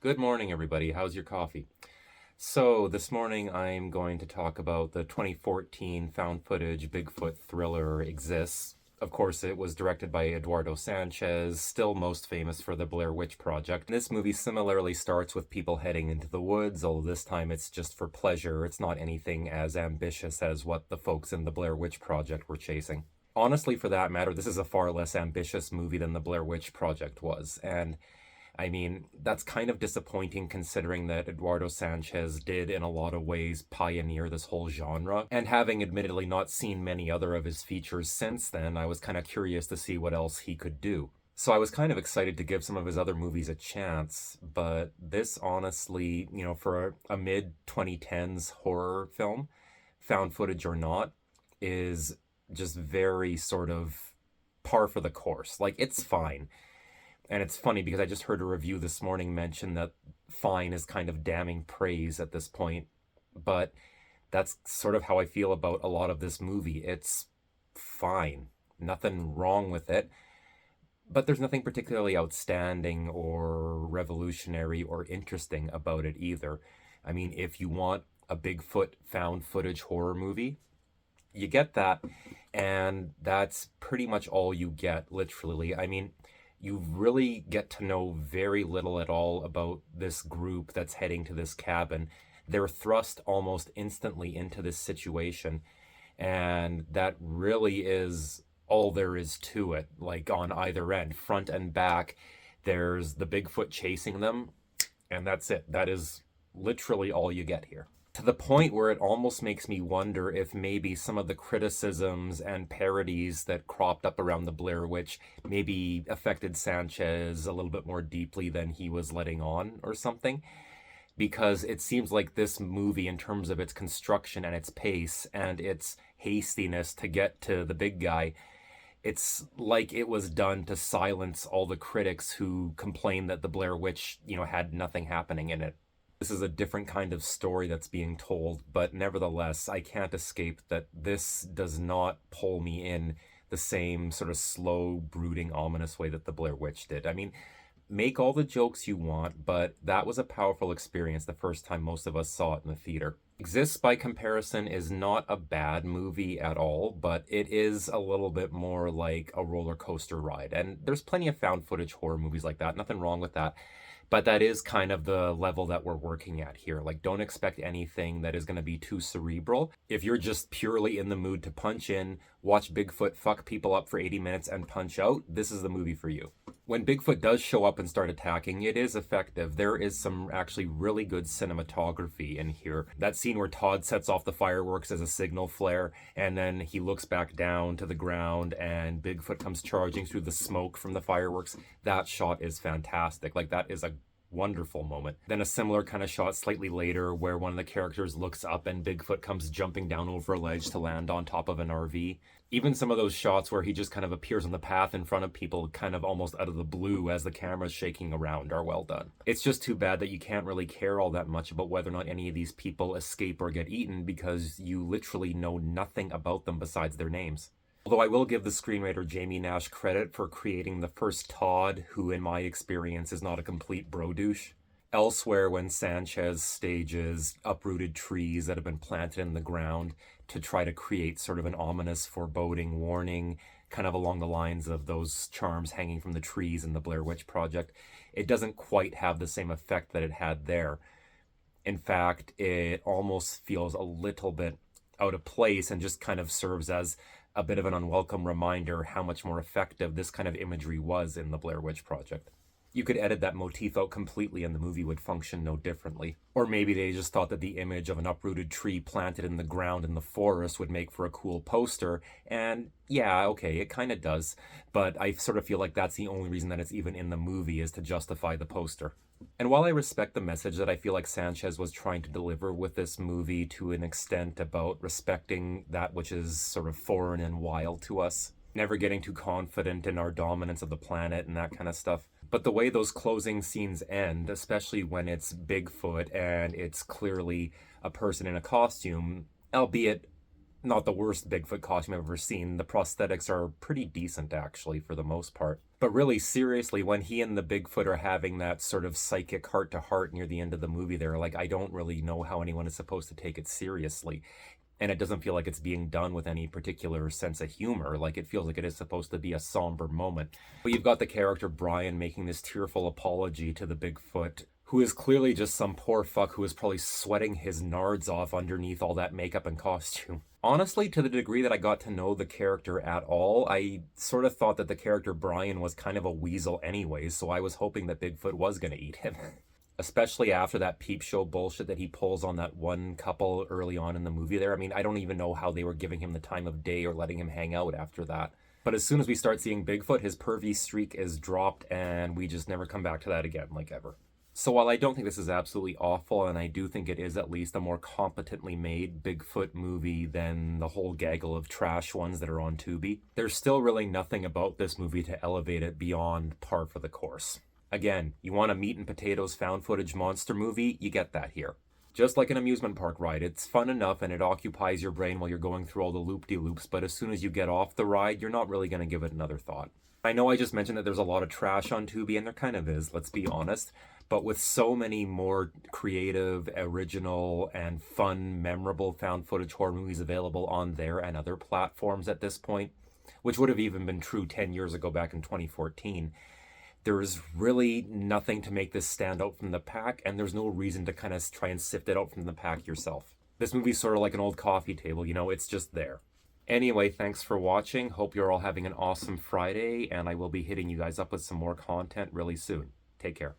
Good morning, everybody. How's your coffee? So, this morning I'm going to talk about the 2014 found footage Bigfoot thriller Exists. Of course, it was directed by Eduardo Sanchez, still most famous for the Blair Witch Project. This movie similarly starts with people heading into the woods, although this time it's just for pleasure. It's not anything as ambitious as what the folks in the Blair Witch Project were chasing. Honestly, for that matter, this is a far less ambitious movie than the Blair Witch Project was, and I mean, that's kind of disappointing considering that Eduardo Sanchez did, in a lot of ways, pioneer this whole genre. And having admittedly not seen many other of his features since then, I was kind of curious to see what else he could do. So I was kind of excited to give some of his other movies a chance, but this honestly, for a mid 2010s horror film, found footage or not, is just very sort of par for the course. Like, it's fine. And it's funny because I just heard a review this morning mention that fine is kind of damning praise at this point. But that's sort of how I feel about a lot of this movie. It's fine. Nothing wrong with it. But there's nothing particularly outstanding or revolutionary or interesting about it either. I mean, if you want a Bigfoot found footage horror movie, you get that. And that's pretty much all you get, literally. I mean, you really get to know very little at all about this group that's heading to this cabin. They're thrust almost instantly into this situation, and that really is all there is to it. Like, on either end, front and back, there's the Bigfoot chasing them, and that's it. That is literally all you get here. To the point where it almost makes me wonder if maybe some of the criticisms and parodies that cropped up around the Blair Witch maybe affected Sanchez a little bit more deeply than he was letting on or something. Because it seems like this movie, in terms of its construction and its pace and its hastiness to get to the big guy, it's like it was done to silence all the critics who complained that the Blair Witch, had nothing happening in it. This is a different kind of story that's being told, but nevertheless, I can't escape that this does not pull me in the same sort of slow, brooding, ominous way that the Blair Witch did. I mean, make all the jokes you want, but that was a powerful experience the first time most of us saw it in the theater. Exists, by comparison, is not a bad movie at all, but it is a little bit more like a roller coaster ride. And there's plenty of found footage horror movies like that, nothing wrong with that. But that is kind of the level that we're working at here. Like, don't expect anything that is going to be too cerebral. If you're just purely in the mood to punch in, watch Bigfoot fuck people up for 80 minutes and punch out, this is the movie for you. When Bigfoot does show up and start attacking, it is effective. There is some actually really good cinematography in here. That scene where Todd sets off the fireworks as a signal flare, and then he looks back down to the ground and Bigfoot comes charging through the smoke from the fireworks, that shot is fantastic. Like, that is a wonderful moment. Then a similar kind of shot slightly later where one of the characters looks up and Bigfoot comes jumping down over a ledge to land on top of an RV. Even some of those shots where he just kind of appears on the path in front of people kind of almost out of the blue as the camera's shaking around are well done. It's just too bad that you can't really care all that much about whether or not any of these people escape or get eaten because you literally know nothing about them besides their names. Although I will give the screenwriter Jamie Nash credit for creating the first Todd, who in my experience is not a complete bro douche. Elsewhere, when Sanchez stages uprooted trees that have been planted in the ground to try to create sort of an ominous foreboding warning, kind of along the lines of those charms hanging from the trees in the Blair Witch Project, it doesn't quite have the same effect that it had there. In fact, it almost feels a little bit out of place and just kind of serves as a bit of an unwelcome reminder how much more effective this kind of imagery was in the Blair Witch Project. You could edit that motif out completely and the movie would function no differently. Or maybe they just thought that the image of an uprooted tree planted in the ground in the forest would make for a cool poster, and yeah, okay, it kind of does, but I sort of feel like that's the only reason that it's even in the movie is to justify the poster. And while I respect the message that I feel like Sanchez was trying to deliver with this movie to an extent about respecting that which is sort of foreign and wild to us, never getting too confident in our dominance of the planet and that kind of stuff. But the way those closing scenes end, especially when it's Bigfoot and it's clearly a person in a costume, albeit not the worst Bigfoot costume I've ever seen. The prosthetics are pretty decent, actually, for the most part. But really, seriously, when he and the Bigfoot are having that sort of psychic heart-to-heart near the end of the movie there, like, I don't really know how anyone is supposed to take it seriously. And it doesn't feel like it's being done with any particular sense of humor. Like, it feels like it is supposed to be a somber moment. But you've got the character Brian making this tearful apology to the Bigfoot, who is clearly just some poor fuck who is probably sweating his nards off underneath all that makeup and costume. Honestly, to the degree that I got to know the character at all, I sort of thought that the character Brian was kind of a weasel anyways, so I was hoping that Bigfoot was going to eat him. Especially after that peep show bullshit that he pulls on that one couple early on in the movie there. I mean, I don't even know how they were giving him the time of day or letting him hang out after that. But as soon as we start seeing Bigfoot, his pervy streak is dropped and we just never come back to that again, like ever. So while I don't think this is absolutely awful, and I do think it is at least a more competently made Bigfoot movie than the whole gaggle of trash ones that are on Tubi, there's still really nothing about this movie to elevate it beyond par for the course. Again, you want a meat and potatoes found footage monster movie, you get that here. Just like an amusement park ride, it's fun enough and it occupies your brain while you're going through all the loop-de-loops, but as soon as you get off the ride, you're not really going to give it another thought. I know I just mentioned that there's a lot of trash on Tubi, and there kind of is, let's be honest, but with so many more creative, original, and fun, memorable found footage horror movies available on there and other platforms at this point, which would have even been true 10 years ago back in 2014, there is really nothing to make this stand out from the pack, and there's no reason to kind of try and sift it out from the pack yourself. This movie's sort of like an old coffee table, you know, it's just there. Anyway, thanks for watching. Hope you're all having an awesome Friday, and I will be hitting you guys up with some more content really soon. Take care.